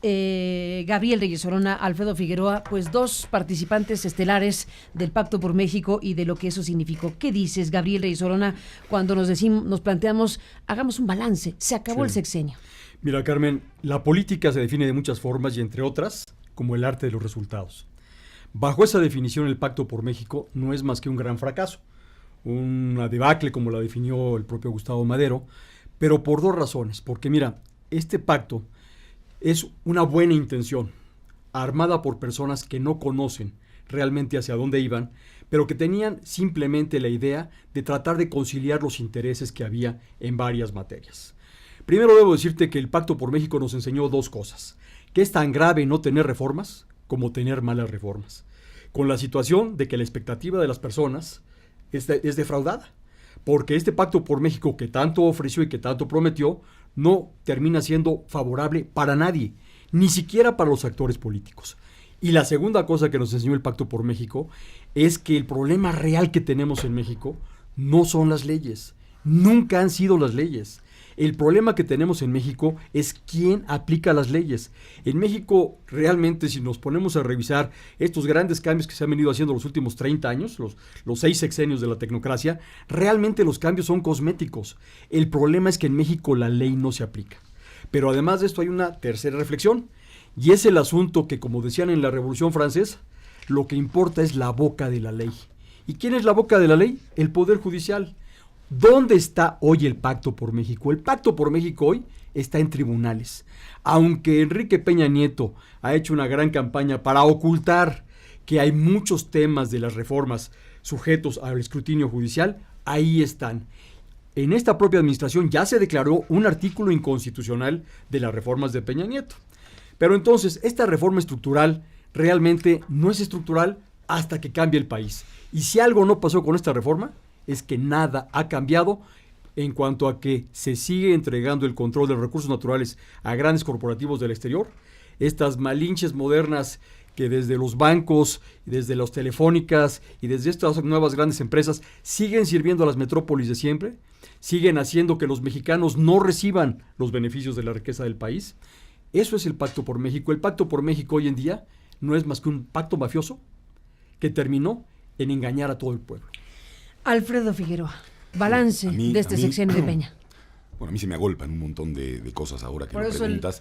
Gabriel Reyes Orona, Alfredo Figueroa, pues dos participantes estelares del Pacto por México y de lo que eso significó. ¿Qué dices, Gabriel Reyes Orona, cuando nos planteamos, hagamos un balance, se acabó el sexenio? Mira, Carmen, la política se define de muchas formas y entre otras, como el arte de los resultados. Bajo esa definición, el Pacto por México no es más que un gran fracaso, una debacle como la definió el propio Gustavo Madero, pero por dos razones. Porque mira, este pacto es una buena intención, armada por personas que no conocen realmente hacia dónde iban, pero que tenían simplemente la idea de tratar de conciliar los intereses que había en varias materias. Primero debo decirte que el Pacto por México nos enseñó dos cosas: que es tan grave no tener reformas como tener malas reformas, con la situación de que la expectativa de las personas es defraudada, porque este Pacto por México que tanto ofreció y que tanto prometió no termina siendo favorable para nadie, ni siquiera para los actores políticos. Y la segunda cosa que nos enseñó el Pacto por México es que el problema real que tenemos en México no son las leyes, nunca han sido las leyes. El problema que tenemos en México es quién aplica las leyes. En México, realmente, si nos ponemos a revisar estos grandes cambios que se han venido haciendo los últimos 30 años, los 6 sexenios de la tecnocracia, realmente los cambios son cosméticos. El problema es que en México la ley no se aplica. Pero además de esto hay una tercera reflexión, y es el asunto que, como decían en la Revolución Francesa, lo que importa es la boca de la ley. ¿Y quién es la boca de la ley? El Poder Judicial. ¿Dónde está hoy el Pacto por México? El Pacto por México hoy está en tribunales. Aunque Enrique Peña Nieto ha hecho una gran campaña para ocultar que hay muchos temas de las reformas sujetos al escrutinio judicial, ahí están. En esta propia administración ya se declaró un artículo inconstitucional de las reformas de Peña Nieto. Pero entonces, esta reforma estructural realmente no es estructural hasta que cambie el país. Y si algo no pasó con esta reforma, es que nada ha cambiado en cuanto a que se sigue entregando el control de los recursos naturales a grandes corporativos del exterior. Estas malinches modernas que desde los bancos, desde las telefónicas y desde estas nuevas grandes empresas siguen sirviendo a las metrópolis de siempre, siguen haciendo que los mexicanos no reciban los beneficios de la riqueza del país. Eso es el Pacto por México. El Pacto por México hoy en día no es más que un pacto mafioso que terminó en engañar a todo el pueblo. Alfredo Figueroa, balance de este sexenio de Peña. Bueno, a mí se me agolpan un montón de cosas ahora que me preguntas.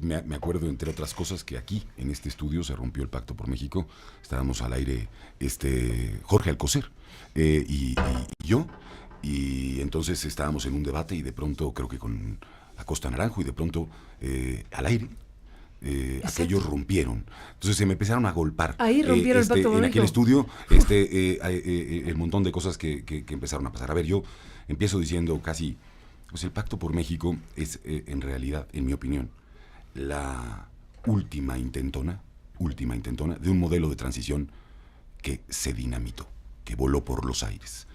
Me acuerdo, entre otras cosas, que aquí, en este estudio, se rompió el Pacto por México. Estábamos al aire Jorge Alcocer y yo, y entonces estábamos en un debate y de pronto, creo que con Acosta Naranjo, y de pronto al aire, aquellos rompieron. Entonces se me empezaron a golpar. Ahí rompieron el Pacto por México. En aquel estudio, el montón de cosas que empezaron a pasar. A ver, yo empiezo diciendo casi, pues el Pacto por México es, en realidad, en mi opinión, la última intentona de un modelo de transición que se dinamitó, que voló por los aires.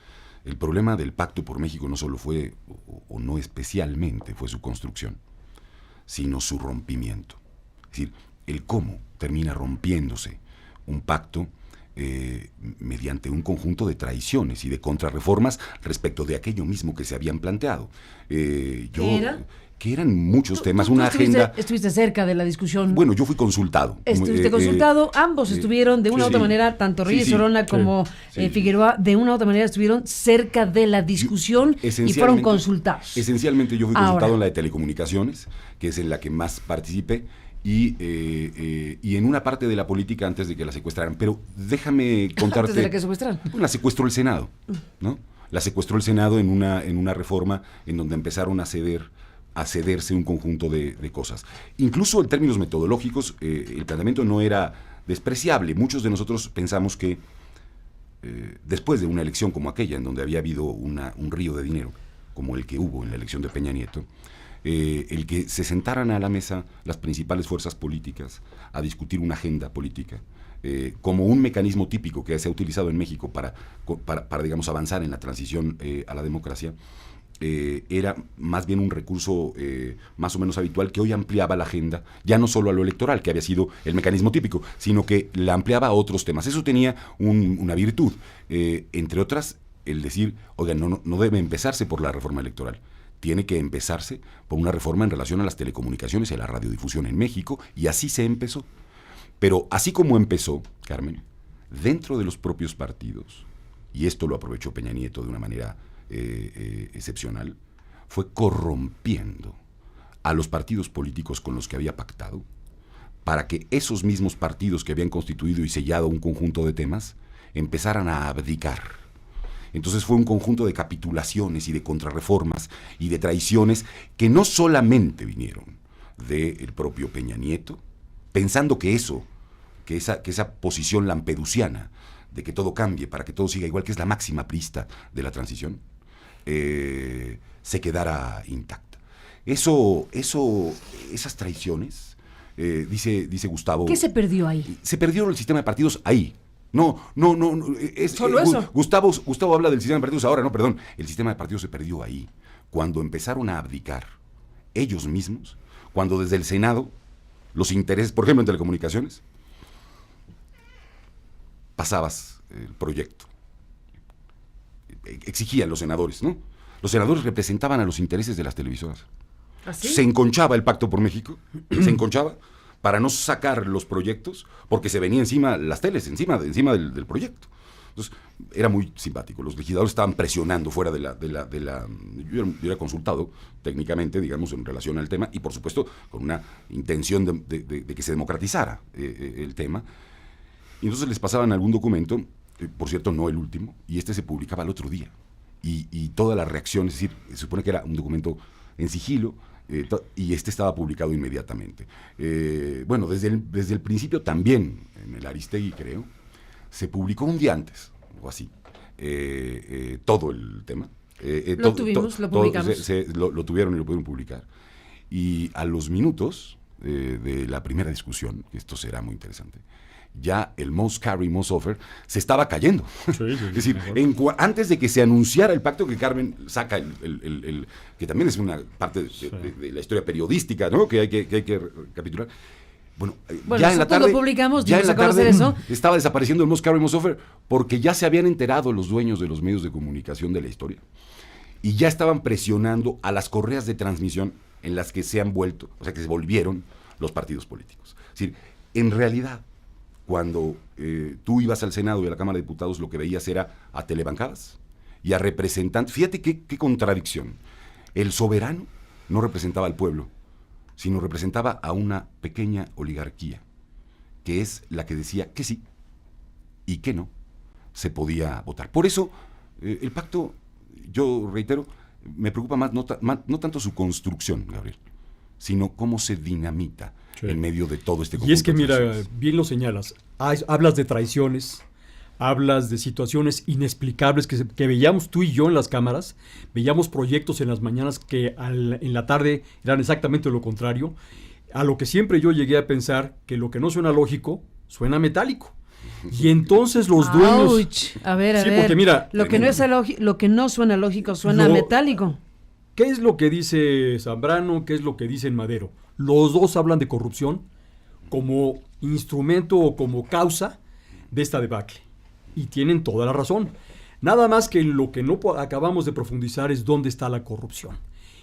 El problema del Pacto por México no solo fue, o no especialmente, fue su construcción, sino su rompimiento. Es decir, el cómo termina rompiéndose un pacto mediante un conjunto de traiciones y de contrarreformas respecto de aquello mismo que se habían planteado. ¿Qué era? Que eran muchos temas, tú una agenda... Estuviste cerca de la discusión. Bueno, yo fui consultado. Estuviste consultado, ambos estuvieron de una u otra manera, tanto Reyes Orona como Figueroa, de una u otra manera estuvieron cerca de la discusión y fueron consultados. Esencialmente yo fui consultado en la de telecomunicaciones, que es en la que más participé, y en una parte de la política antes de que la secuestraran. Pero déjame contarte... ¿Antes de la que secuestraran? La secuestró el Senado, ¿no? La secuestró el Senado en una reforma en donde empezaron a cederse un conjunto de cosas. Incluso en términos metodológicos, el planteamiento no era despreciable. Muchos de nosotros pensamos que después de una elección como aquella, en donde había habido un río de dinero, como el que hubo en la elección de Peña Nieto, el que se sentaran a la mesa las principales fuerzas políticas a discutir una agenda política, como un mecanismo típico que se ha utilizado en México para digamos, avanzar en la transición a la democracia, era más bien un recurso más o menos habitual, que hoy ampliaba la agenda, ya no solo a lo electoral, que había sido el mecanismo típico, sino que la ampliaba a otros temas. Eso tenía una virtud, entre otras, el decir, oigan, no debe empezarse por la reforma electoral, tiene que empezarse por una reforma en relación a las telecomunicaciones y a la radiodifusión en México, y así se empezó. Pero así como empezó, Carmen, dentro de los propios partidos, y esto lo aprovechó Peña Nieto de una manera excepcional, fue corrompiendo a los partidos políticos con los que había pactado, para que esos mismos partidos que habían constituido y sellado un conjunto de temas empezaran a abdicar. Entonces fue un conjunto de capitulaciones y de contrarreformas y de traiciones que no solamente vinieron del propio Peña Nieto, pensando que esa posición lampedusiana de que todo cambie para que todo siga igual, que es la máxima priista de la transición, se quedara intacta. Esas traiciones, dice Gustavo... ¿Qué se perdió ahí? Se perdió el sistema de partidos ahí. No. ¿Solo eso? Gustavo habla del sistema de partidos ahora, no, perdón. El sistema de partidos se perdió ahí, cuando empezaron a abdicar ellos mismos, cuando desde el Senado, los intereses, por ejemplo, en telecomunicaciones, pasabas el proyecto. Exigían los senadores, ¿no? Los senadores representaban a los intereses de las televisoras. ¿Así? Se enconchaba el Pacto por México, se enconchaba para no sacar los proyectos, porque se venía encima las teles, encima del proyecto. Entonces, era muy simpático. Los legisladores estaban presionando fuera de la yo era consultado técnicamente, digamos, en relación al tema, y por supuesto con una intención de que se democratizara el tema. Y entonces les pasaban algún documento, por cierto, no el último, y este se publicaba al otro día. Y toda la reacción, es decir, se supone que era un documento en sigilo, y este estaba publicado inmediatamente. Bueno, desde el principio también, en el Aristegui, creo, se publicó un día antes, o así, todo el tema. Lo tuvimos, lo publicamos. Lo tuvieron y lo pudieron publicar. Y a los minutos de la primera discusión, que esto será muy interesante, ya el most carry, most offer se estaba cayendo. Sí, es decir, antes de que se anunciara el pacto, que Carmen saca que también es una parte de la historia periodística, ¿no? que hay que recapitular. Bueno, ya en la tarde, lo publicamos, ya en la tarde eso. Estaba desapareciendo el most carry, most offer, porque ya se habían enterado los dueños de los medios de comunicación de la historia, y ya estaban presionando a las correas de transmisión en las que se han vuelto, o sea, que se volvieron los partidos políticos. Es decir, en realidad, cuando tú ibas al Senado y a la Cámara de Diputados, lo que veías era a telebancadas y a representantes. Fíjate qué contradicción. El soberano no representaba al pueblo, sino representaba a una pequeña oligarquía, que es la que decía que sí y que no se podía votar. Por eso, el pacto, yo reitero, me preocupa más no tanto su construcción, Gabriel, sino cómo se dinamita en medio de todo este conjunto. Y es que, mira, bien lo señalas, hablas de traiciones, hablas de situaciones inexplicables que veíamos tú y yo en las cámaras, veíamos proyectos en las mañanas que en la tarde eran exactamente lo contrario, a lo que siempre yo llegué a pensar que lo que no suena lógico, suena metálico. Y entonces los dueños... ¡Auch! A ver, sí, porque mira, lo que no suena lógico suena metálico. ¿Qué es lo que dice Zambrano? ¿Qué es lo que dice Madero? Los dos hablan de corrupción como instrumento o como causa de esta debacle. Y tienen toda la razón. Nada más que lo que no acabamos de profundizar es dónde está la corrupción.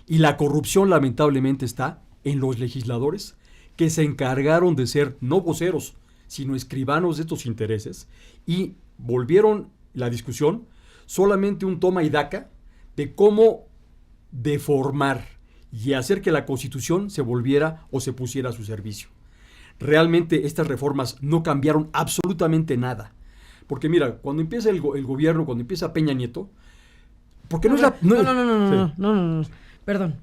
Y la corrupción lamentablemente está en los legisladores que se encargaron de ser no voceros, sino escribanos de estos intereses, y volvieron la discusión solamente un toma y daca de cómo deformar y hacer que la Constitución se volviera o se pusiera a su servicio. Realmente estas reformas no cambiaron absolutamente nada. Porque mira, cuando empieza el gobierno, cuando empieza Peña Nieto, porque No. Perdón.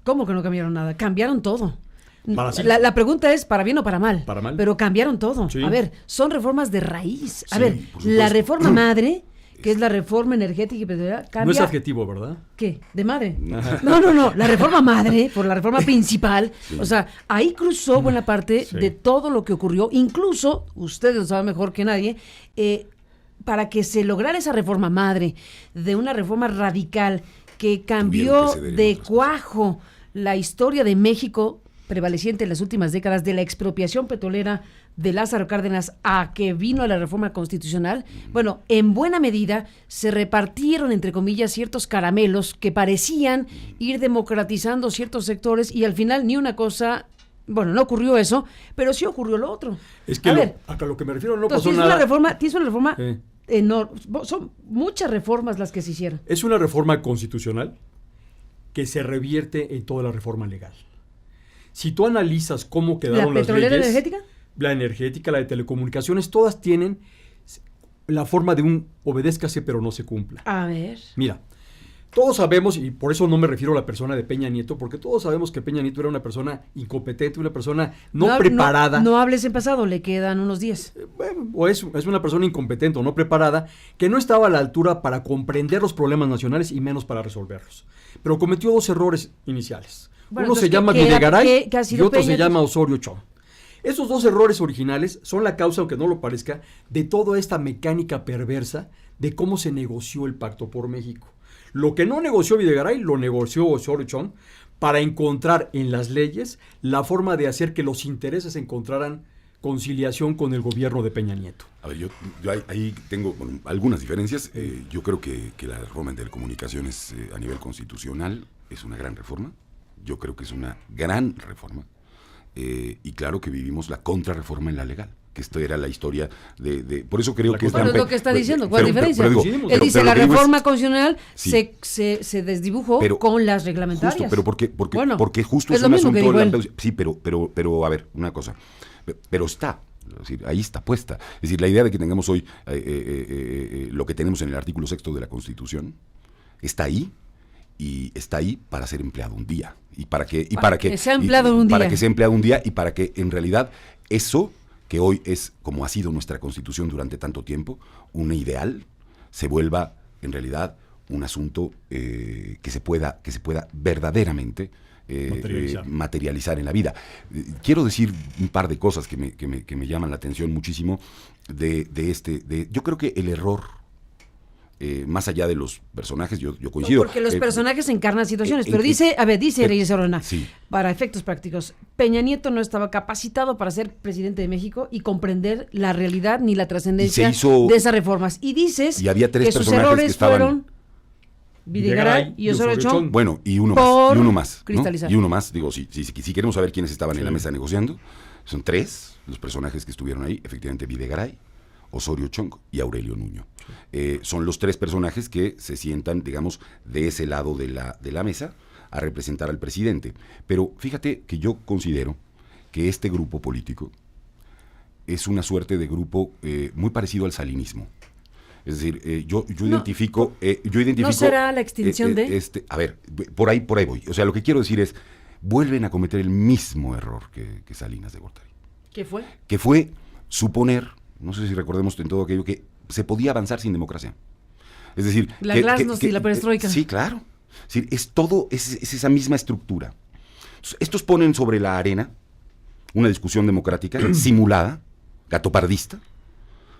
¿Cómo que no cambiaron nada? Cambiaron todo. La pregunta es, ¿para bien o para mal? Para mal. Pero cambiaron todo. Sí. A ver, son reformas de raíz. A Sí, ver, por supuesto. la reforma madre, que es la reforma energética y petrolera, cambia... no es adjetivo, ¿verdad? ¿Qué? ¿De madre? No. La reforma madre, por la reforma principal, o sea, ahí cruzó buena parte de todo lo que ocurrió. Incluso, ustedes lo saben mejor que nadie, para que se lograra esa reforma madre, de una reforma radical que cambió de cuajo la historia de México, prevaleciente en las últimas décadas de la expropiación petrolera de Lázaro Cárdenas a que vino la reforma constitucional, bueno, en buena medida se repartieron, entre comillas, ciertos caramelos que parecían ir democratizando ciertos sectores y al final ni una cosa. Bueno, no ocurrió eso, pero sí ocurrió lo otro. Es que a lo que me refiero no entonces, pasó nada. Tienes una reforma enorme. Son muchas reformas las que se hicieron. Es una reforma constitucional que se revierte en toda la reforma legal. Si tú analizas cómo quedaron las leyes... ¿La petrolera energética? La energética, la de telecomunicaciones, todas tienen la forma de un obedézcase pero no se cumpla. A ver. Mira, todos sabemos, y por eso no me refiero a la persona de Peña Nieto, porque todos sabemos que Peña Nieto era una persona incompetente, una persona no preparada. No hables en pasado, le quedan unos días. O es una persona incompetente o no preparada, que no estaba a la altura para comprender los problemas nacionales y menos para resolverlos. Pero cometió 2 errores iniciales. Bueno, Uno se llama ¿qué Videgaray ha y sido otro Peña? se llama Osorio Chong. Esos 2 errores originales son la causa, aunque no lo parezca, de toda esta mecánica perversa de cómo se negoció el Pacto por México. Lo que no negoció Videgaray, lo negoció Osorio Chong para encontrar en las leyes la forma de hacer que los intereses encontraran conciliación con el gobierno de Peña Nieto. A ver, yo ahí tengo algunas diferencias. Yo creo que la reforma en telecomunicaciones a nivel constitucional es una gran reforma. Yo creo que es una gran reforma. Y claro que vivimos la contrarreforma en la legal. Que esto era la historia de por eso creo que Bueno, es lo que está diciendo. ¿Cuál diferencia? Él dice pero la lo que digo reforma es, constitucional sí, se desdibujó con las reglamentarias. Justo, pero porque justo es es lo un mismo que asunto digo de sí, pero a ver, una cosa. Pero está, es decir, ahí está puesta. Es decir, la idea de que tengamos hoy lo que tenemos en el artículo 6º de la Constitución está ahí. Y está ahí para ser empleado un día. Para que sea empleado un día. Para que sea empleado un día y para que en realidad eso que hoy es, como ha sido nuestra Constitución durante tanto tiempo, un ideal, se vuelva en realidad un asunto que se pueda verdaderamente materializar en la vida. Quiero decir un par de cosas que me llaman la atención muchísimo yo creo que el error, más allá de los personajes, yo coincido. Porque los personajes encarnan situaciones, pero dice Reyes Orona, sí, para efectos prácticos, Peña Nieto no estaba capacitado para ser presidente de México y comprender la realidad ni la trascendencia de esas reformas. Y dices había 3 que sus errores fueron Videgaray y Osorio Chong. Bueno, y uno más. Cristalizar. ¿No? Y uno más, digo, si queremos saber quiénes estaban en la mesa negociando, son 3 los personajes que estuvieron ahí, efectivamente Videgaray, Osorio Chong y Aurelio Nuño. Son los 3 personajes que se sientan, digamos, de ese lado de la mesa a representar al presidente. Pero fíjate que yo considero que este grupo político es una suerte de grupo muy parecido al salinismo. Es decir, yo identifico... ¿No será la extinción de...? A ver, por ahí voy. O sea, lo que quiero decir es, vuelven a cometer el mismo error que Salinas de Gortari. ¿Qué fue? Que fue suponer, no sé si recordemos en todo aquello, que se podía avanzar sin democracia. Es decir... La glasnost y la perestroika. Sí, claro. Es decir, es todo, es esa misma estructura. Entonces, estos ponen sobre la arena una discusión democrática simulada, gatopardista,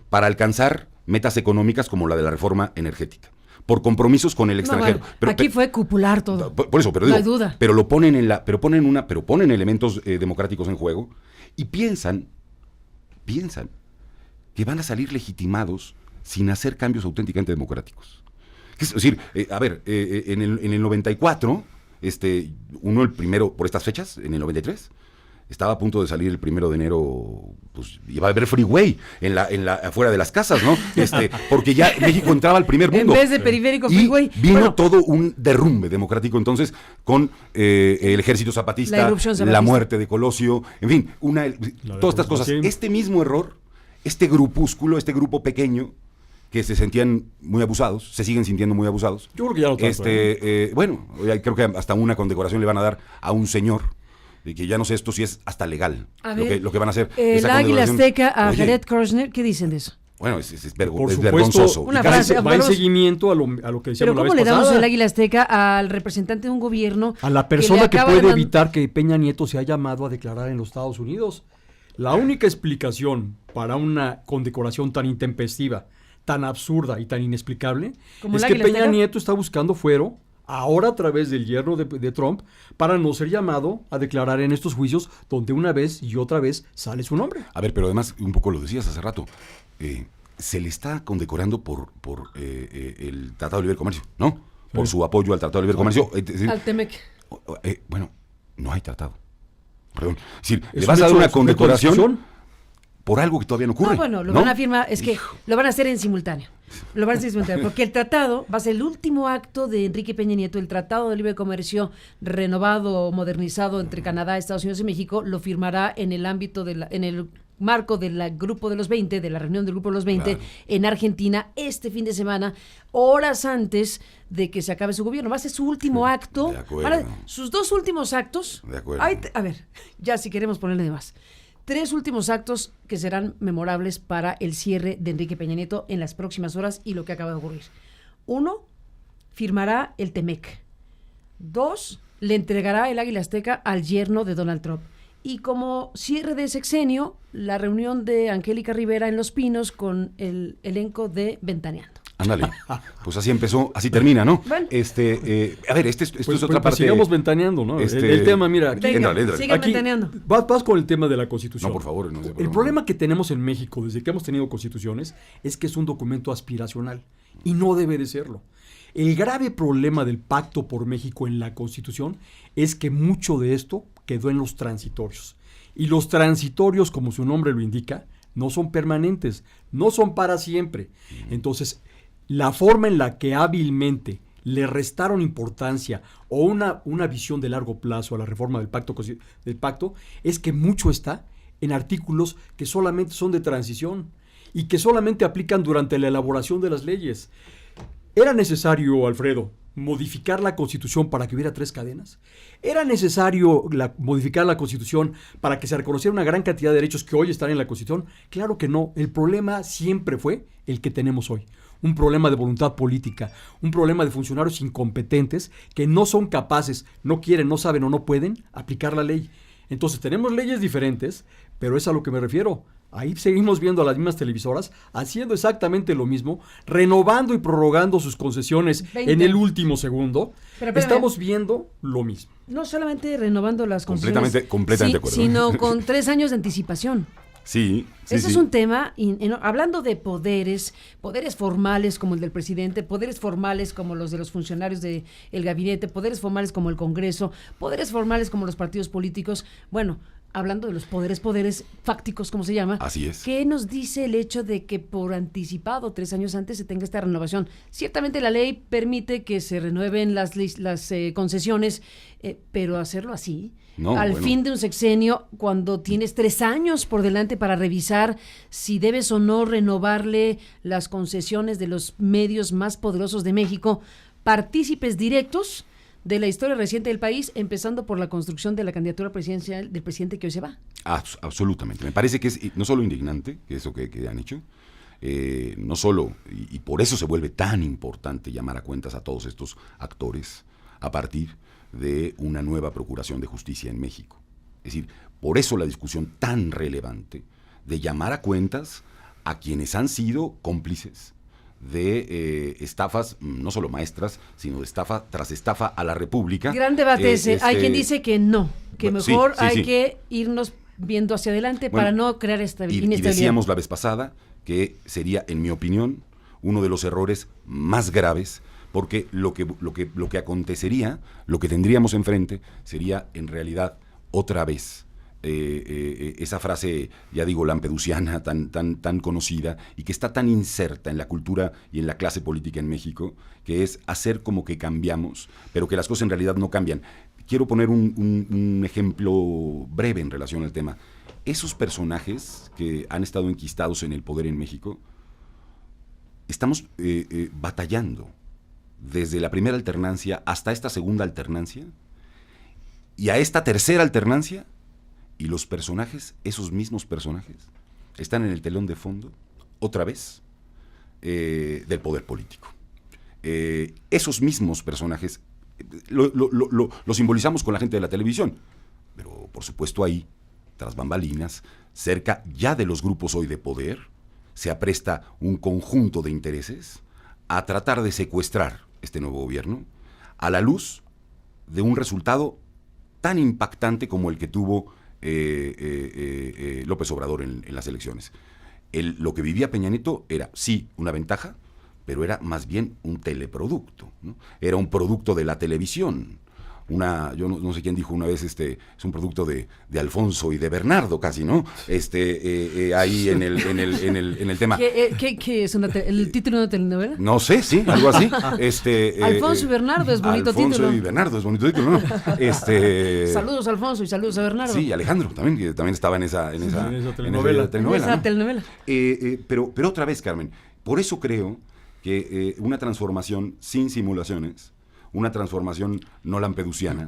para alcanzar metas económicas como la de la reforma energética, por compromisos con el extranjero. No, bueno, aquí fue cupular todo. Por eso, pero no digo, hay duda. Pero lo ponen ponen elementos democráticos en juego y piensan que van a salir legitimados sin hacer cambios auténticamente democráticos. Es decir, en el 94, el primero, por estas fechas, en el 93, estaba a punto de salir el 1 de enero, pues iba a haber freeway afuera de las casas, ¿no? Porque ya México entraba al primer mundo. En vez de periférico, freeway. Vino todo un derrumbe democrático entonces con el ejército zapatista, la muerte de Colosio, en fin, todas estas cosas. Este mismo error, este grupo pequeño, que se sentían muy abusados, se siguen sintiendo muy abusados. Yo creo que ya no tanto. Bueno, creo que hasta una condecoración le van a dar a un señor, y que ya no sé esto si es hasta legal lo que van a hacer. El Águila Azteca a Jared Kushner, ¿qué dicen de eso? Bueno, es vergonzoso. vergonzoso. Va en seguimiento a lo que decíamos la vez pasada. Pero ¿cómo le damos el Águila Azteca al representante de un gobierno? A la persona que puede evitar que Peña Nieto sea llamado a declarar en los Estados Unidos. La única explicación para una condecoración tan intempestiva, tan absurda y tan inexplicable, es que Peña Nieto está buscando fuero ahora a través del yerno de Trump, para no ser llamado a declarar en estos juicios donde una vez y otra vez sale su nombre. A ver, pero además, un poco lo decías hace rato, se le está condecorando por el Tratado de Libre Comercio, ¿no? Por su apoyo al Tratado de Libre Comercio. Al TEMEC. Bueno, no hay tratado. Perdón. Es decir, ¿Es le vas un a dar hecho una sujeto a condecoración discusión? por algo que todavía no ocurre. No, bueno, lo ¿no? van a firmar, es que lo van a hacer en simultáneo. Lo van a hacer en simultáneo, porque el tratado va a ser el último acto de Enrique Peña Nieto, el Tratado de Libre Comercio renovado, modernizado entre Canadá, Estados Unidos y México, lo firmará en el ámbito en el marco del Grupo de los 20, de la reunión del Grupo de los 20, Claro. en Argentina, este fin de semana, horas antes de que se acabe su gobierno. Va a ser su último acto. de acuerdo. Sus dos últimos actos. De acuerdo. A ver, ya si queremos ponerle de más. 3 últimos actos que serán memorables para el cierre de Enrique Peña Nieto en las próximas horas y lo que acaba de ocurrir. 1, firmará el TEMEC. 2, le entregará el Águila Azteca al yerno de Donald Trump. Y como cierre de sexenio, la reunión de Angélica Rivera en Los Pinos con el elenco de Ventaneando. Ándale, pues así empezó, así termina, ¿no? Bueno. A ver, esto Pues, es otra parte. sigamos ventaneando, ¿no? Este- El tema, mira, aquí, Venga, Éntrale. sigan aquí ventaneando. vas con el tema de la Constitución. No, por favor, no sé, El problema que tenemos en México desde que hemos tenido constituciones es que es un documento aspiracional y no debe de serlo. El grave problema del Pacto por México en la Constitución es que mucho de esto quedó en los transitorios. Y los transitorios, como su nombre lo indica, no son permanentes, no son para siempre. Entonces, la forma en la que hábilmente le restaron importancia o una visión de largo plazo a la reforma del pacto es que mucho está en artículos que solamente son de transición y que solamente aplican durante la elaboración de las leyes. ¿Era necesario, Alfredo, modificar la Constitución para que hubiera 3 cadenas? ¿Era necesario modificar la Constitución para que se reconociera una gran cantidad de derechos que hoy están en la Constitución? Claro que no. El problema siempre fue el que tenemos hoy. Un problema de voluntad política, un problema de funcionarios incompetentes que no son capaces, no quieren, no saben o no pueden aplicar la ley. Entonces tenemos leyes diferentes, pero es a lo que me refiero. Ahí seguimos viendo a las mismas televisoras haciendo exactamente lo mismo, renovando y prorrogando sus concesiones 20. en el último segundo. Pero espérame. Estamos viendo lo mismo. No solamente renovando las concesiones, Completamente de acuerdo. sino con 3 años de anticipación. Sí, sí, Ese sí. es un tema, hablando de poderes formales como el del presidente, poderes formales como los de los funcionarios del gabinete, poderes formales como el Congreso, poderes formales como los partidos políticos. Bueno, hablando de los poderes fácticos, como se llama. Así es. ¿Qué nos dice el hecho de que por anticipado 3 años antes se tenga esta renovación? Ciertamente la ley permite que se renueven las concesiones, pero hacerlo así, No, al bueno. fin de un sexenio, cuando tienes 3 años por delante para revisar si debes o no renovarle las concesiones de los medios más poderosos de México, partícipes directos de la historia reciente del país, empezando por la construcción de la candidatura presidencial del presidente que hoy se va. Absolutamente. Me parece que es no solo indignante, que eso que han hecho, no solo, y por eso se vuelve tan importante llamar a cuentas a todos estos actores a partir de una nueva procuración de justicia en México. Es decir, por eso la discusión tan relevante de llamar a cuentas a quienes han sido cómplices de estafas, no solo maestras, sino de estafa tras estafa a la República. Gran debate ese. Hay quien dice que no, que Bueno, mejor sí, hay sí. que irnos viendo hacia adelante Bueno, para no crear Y inestabilidad. decíamos la vez pasada que sería, en mi opinión, uno de los errores más graves, porque lo que acontecería, lo que tendríamos enfrente, sería en realidad otra vez esa frase, ya digo, lampedusiana, tan conocida y que está tan inserta en la cultura y en la clase política en México, que es hacer como que cambiamos, pero que las cosas en realidad no cambian. Quiero poner un ejemplo breve en relación al tema. Esos personajes que han estado enquistados en el poder en México, estamos batallando desde la primera alternancia hasta esta segunda alternancia y a esta tercera alternancia, y los personajes, esos mismos personajes, están en el telón de fondo, otra vez, del poder político. Esos mismos personajes lo simbolizamos con la gente de la televisión, pero por supuesto ahí, tras bambalinas, cerca ya de los grupos hoy de poder, se apresta un conjunto de intereses a tratar de secuestrar este nuevo gobierno, a la luz de un resultado tan impactante como el que tuvo López Obrador en las elecciones. Lo que vivía Peña Nieto era, sí, una ventaja, pero era más bien un teleproducto, ¿no? Era un producto de la televisión. Yo no sé quién dijo una vez, es un producto de Alfonso y de Bernardo casi, ¿no? Ahí en el tema. ¿Qué es el título de una telenovela? No sé, sí, algo así. Alfonso y Bernardo es bonito título. Alfonso y Bernardo es bonito título, ¿no? Saludos a Alfonso y saludos a Bernardo. Sí, Alejandro también, que también estaba en esa telenovela. Pero otra vez, Carmen, por eso creo que una transformación sin simulaciones, una transformación no lampedusiana,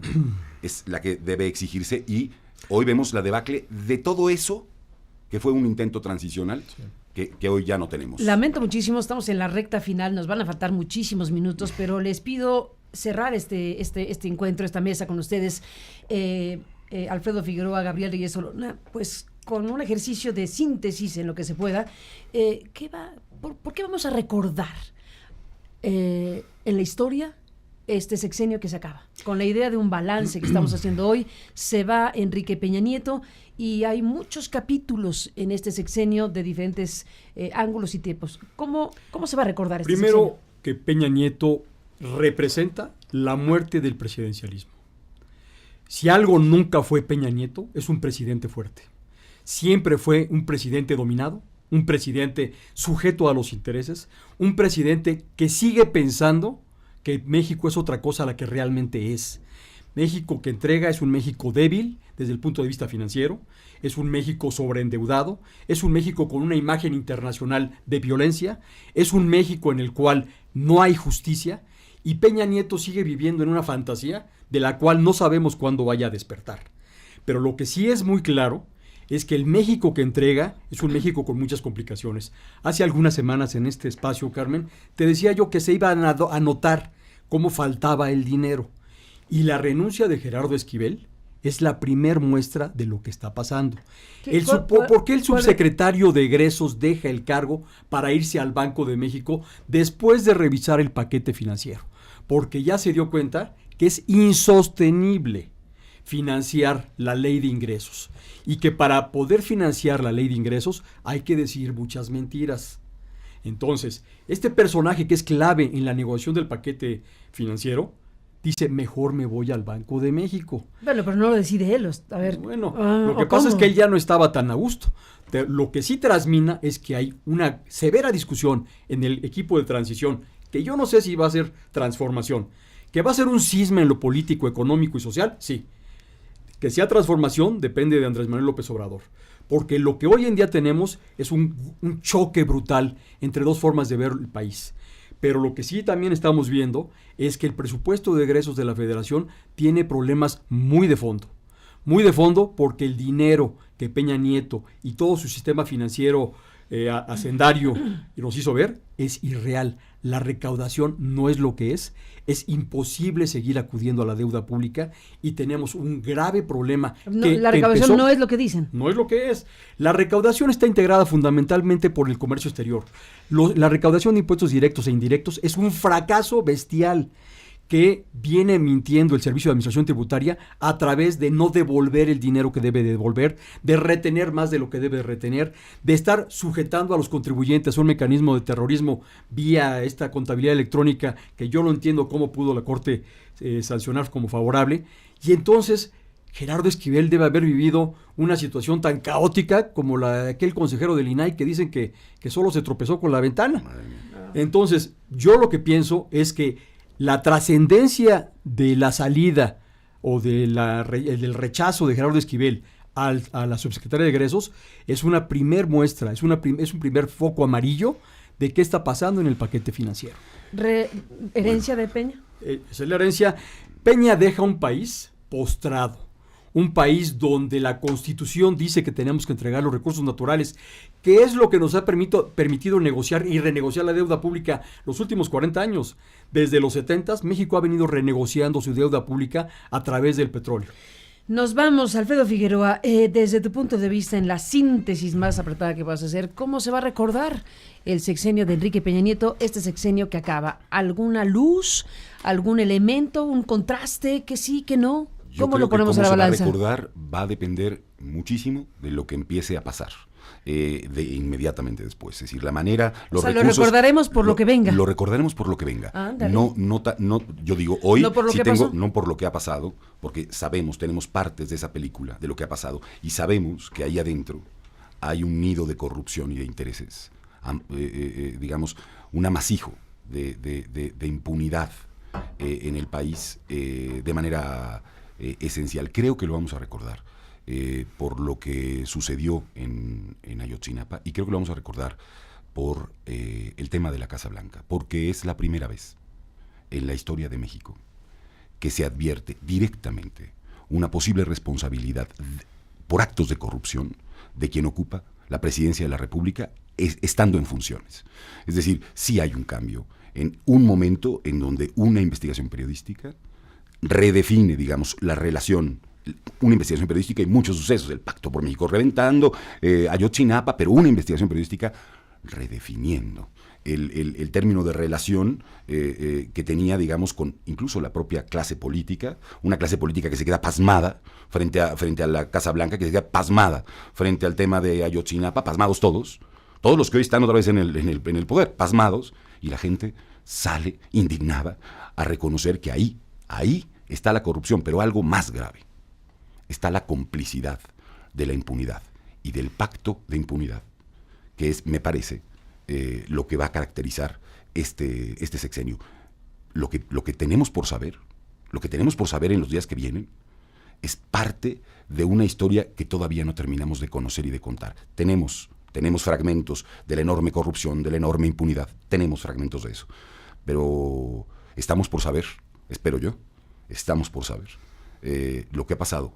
es la que debe exigirse, y hoy vemos la debacle de todo eso que fue un intento transicional que hoy ya no tenemos. Lamento muchísimo, estamos en la recta final, nos van a faltar muchísimos minutos, pero les pido cerrar este encuentro, esta mesa con ustedes, Alfredo Figueroa, Gabriel Reyes Solona, pues con un ejercicio de síntesis en lo que se pueda. ¿Por qué vamos a recordar en la historia este sexenio que se acaba? Con la idea de un balance que estamos haciendo hoy, se va Enrique Peña Nieto y hay muchos capítulos en este sexenio de diferentes ángulos y tipos. ¿Cómo se va a recordar este Primero, sexenio? que Peña Nieto representa la muerte del presidencialismo. Si algo nunca fue Peña Nieto, es un presidente fuerte. Siempre fue un presidente dominado, un presidente sujeto a los intereses, un presidente que sigue pensando que México es otra cosa a la que realmente es. México que entrega es un México débil desde el punto de vista financiero, es un México sobreendeudado, es un México con una imagen internacional de violencia, es un México en el cual no hay justicia, y Peña Nieto sigue viviendo en una fantasía de la cual no sabemos cuándo vaya a despertar. Pero lo que sí es muy claro es que el México que entrega es un México con muchas complicaciones. Hace algunas semanas en este espacio, Carmen, te decía yo que se iba a notar cómo faltaba el dinero. Y la renuncia de Gerardo Esquivel es la primer muestra de lo que está pasando. ¿Por qué el subsecretario de Egresos deja el cargo para irse al Banco de México después de revisar el paquete financiero? Porque ya se dio cuenta que es insostenible financiar la ley de ingresos, y que para poder financiar la ley de ingresos hay que decir muchas mentiras. Entonces, este personaje que es clave en la negociación del paquete financiero dice, mejor me voy al Banco de México. Bueno, pero no lo decide él. A ver. Bueno, lo que pasa es que él ya no estaba tan a gusto. Lo que sí trasmina es que hay una severa discusión en el equipo de transición, que yo no sé si va a ser transformación, que va a ser un cisma en lo político, económico y social, sí. Que sea transformación depende de Andrés Manuel López Obrador, porque lo que hoy en día tenemos es un choque brutal entre dos formas de ver el país. Pero lo que sí también estamos viendo es que el presupuesto de egresos de la Federación tiene problemas muy de fondo porque el dinero que Peña Nieto y todo su sistema financiero hacendario nos hizo ver es irreal. La recaudación no es lo que es imposible seguir acudiendo a la deuda pública y tenemos un grave problema. La recaudación no es lo que dicen. No es lo que es. La recaudación está integrada fundamentalmente por el comercio exterior. La recaudación de impuestos directos e indirectos es un fracaso bestial que viene mintiendo el Servicio de Administración Tributaria a través de no devolver el dinero que debe devolver, de retener más de lo que debe retener, de estar sujetando a los contribuyentes a un mecanismo de terrorismo vía esta contabilidad electrónica que yo no entiendo cómo pudo la Corte sancionar como favorable. Y entonces Gerardo Esquivel debe haber vivido una situación tan caótica como la de aquel consejero del INAI que dicen que solo se tropezó con la ventana. Entonces, yo lo que pienso es que la trascendencia de la salida o del rechazo de Gerardo Esquivel a la subsecretaria de Egresos es una primer muestra, es un primer foco amarillo de qué está pasando en el paquete financiero. ¿Herencia de Peña? Esa es la herencia. Peña deja un país postrado, un país donde la Constitución dice que tenemos que entregar los recursos naturales, que es lo que nos ha permitido negociar y renegociar la deuda pública los últimos 40 años. Desde los 70, México ha venido renegociando su deuda pública a través del petróleo. Nos vamos, Alfredo Figueroa, desde tu punto de vista, en la síntesis más apretada que vas a hacer, ¿cómo se va a recordar el sexenio de Enrique Peña Nieto, este sexenio que acaba? ¿Alguna luz, algún elemento, un contraste, que sí, que no? ¿Cómo lo ponemos a la balanza? Cómo se va a recordar va a depender muchísimo de lo que empiece a pasar. De inmediatamente después, es decir, la manera, los recursos, lo recordaremos por lo que venga. Lo recordaremos por lo que venga. Ándale. No, yo digo hoy, no por lo sí que tengo, pasó. no por lo que ha pasado, porque sabemos, tenemos partes de esa película, de lo que ha pasado, y sabemos que ahí adentro hay un nido de corrupción y de intereses, digamos, un amasijo de impunidad en el país de manera esencial. Creo que lo vamos a recordar. Por lo que sucedió en Ayotzinapa, y creo que lo vamos a recordar por el tema de la Casa Blanca, porque es la primera vez en la historia de México que se advierte directamente una posible responsabilidad por actos de corrupción de quien ocupa la presidencia de la República estando en funciones. Es decir, sí hay un cambio en un momento en donde una investigación periodística redefine, digamos, la relación, una investigación periodística y muchos sucesos, el Pacto por México reventando, Ayotzinapa, pero una investigación periodística redefiniendo el término de relación que tenía, digamos, con incluso la propia clase política, una clase política que se queda pasmada frente a la Casa Blanca, que se queda pasmada frente al tema de Ayotzinapa, pasmados todos los que hoy están otra vez en el poder, pasmados, y la gente sale indignada a reconocer que ahí está la corrupción, pero algo más grave. Está la complicidad de la impunidad y del pacto de impunidad, que es, me parece, lo que va a caracterizar este sexenio. Lo que tenemos por saber en los días que vienen, es parte de una historia que todavía no terminamos de conocer y de contar. Tenemos fragmentos de la enorme corrupción, de la enorme impunidad, tenemos fragmentos de eso, pero estamos por saber, espero yo, estamos por saber lo que ha pasado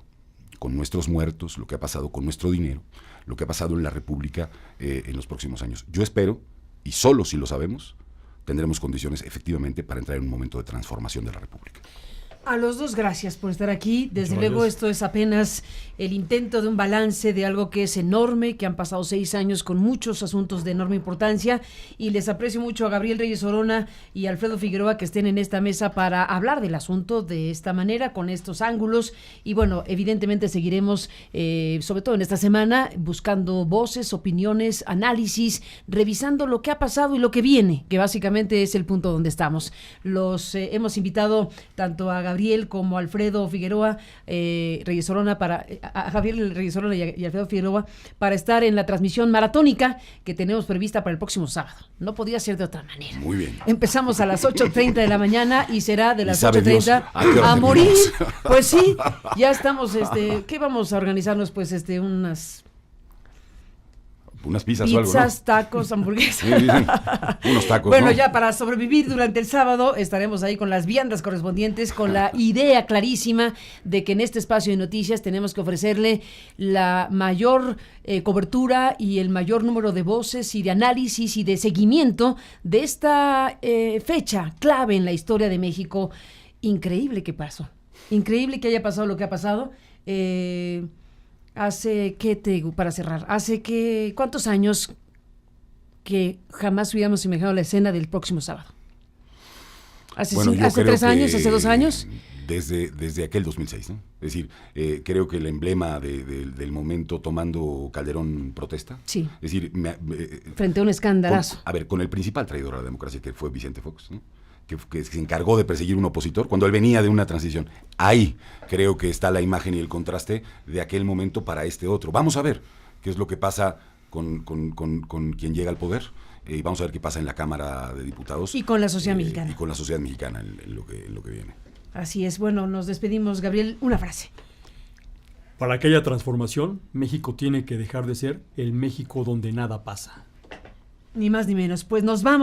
con nuestros muertos, lo que ha pasado con nuestro dinero, lo que ha pasado en la República en los próximos años. Yo espero, y solo si lo sabemos, tendremos condiciones efectivamente para entrar en un momento de transformación de la República. A los dos, gracias por estar aquí. Desde luego, esto es apenas el intento de un balance de algo que es enorme, que han pasado 6 años con muchos asuntos de enorme importancia, y les aprecio mucho a Gabriel Reyes Orona y Alfredo Figueroa que estén en esta mesa para hablar del asunto de esta manera, con estos ángulos, y bueno, evidentemente seguiremos, sobre todo en esta semana, buscando voces, opiniones, análisis, revisando lo que ha pasado y lo que viene, que básicamente es el punto donde estamos. Los hemos invitado tanto a Gabriel como a Alfredo Figueroa, Reyes Orona, a Gabriel Reyes Orona y Alfredo Figueroa, para estar en la transmisión maratónica que tenemos prevista para el próximo sábado. No podía ser de otra manera. Muy bien. Empezamos a las 8:30 de la mañana y será de las 8:30 a morir. Pues sí, ya estamos, ¿qué vamos a organizarnos? Pues unas pizzas o algo, ¿no? Tacos, hamburguesas. Sí, unos tacos. Bueno, ¿no? ya para sobrevivir durante el sábado estaremos ahí con las viandas correspondientes, con la idea clarísima de que en este espacio de noticias tenemos que ofrecerle la mayor cobertura y el mayor número de voces y de análisis y de seguimiento de esta fecha clave en la historia de México. Increíble que pasó. Increíble que haya pasado lo que ha pasado. Para cerrar, ¿cuántos años que jamás hubiéramos imaginado la escena del próximo sábado? ¿Hace 3 años? ¿Hace 2 años? Desde aquel 2006, ¿no? Es decir, creo que el emblema del momento tomando Calderón protesta. Sí. Es decir, frente a un escandalazo. Con el principal traidor a la democracia, que fue Vicente Fox, ¿no? Que se encargó de perseguir un opositor cuando él venía de una transición. Ahí creo que está la imagen y el contraste de aquel momento para este otro. Vamos a ver qué es lo que pasa con quien llega al poder, y vamos a ver qué pasa en la Cámara de Diputados. Y con la sociedad mexicana. Y con la sociedad mexicana en lo que viene. Así es. Bueno, nos despedimos. Gabriel, una frase. Para aquella transformación, México tiene que dejar de ser el México donde nada pasa. Ni más ni menos. Pues nos vamos.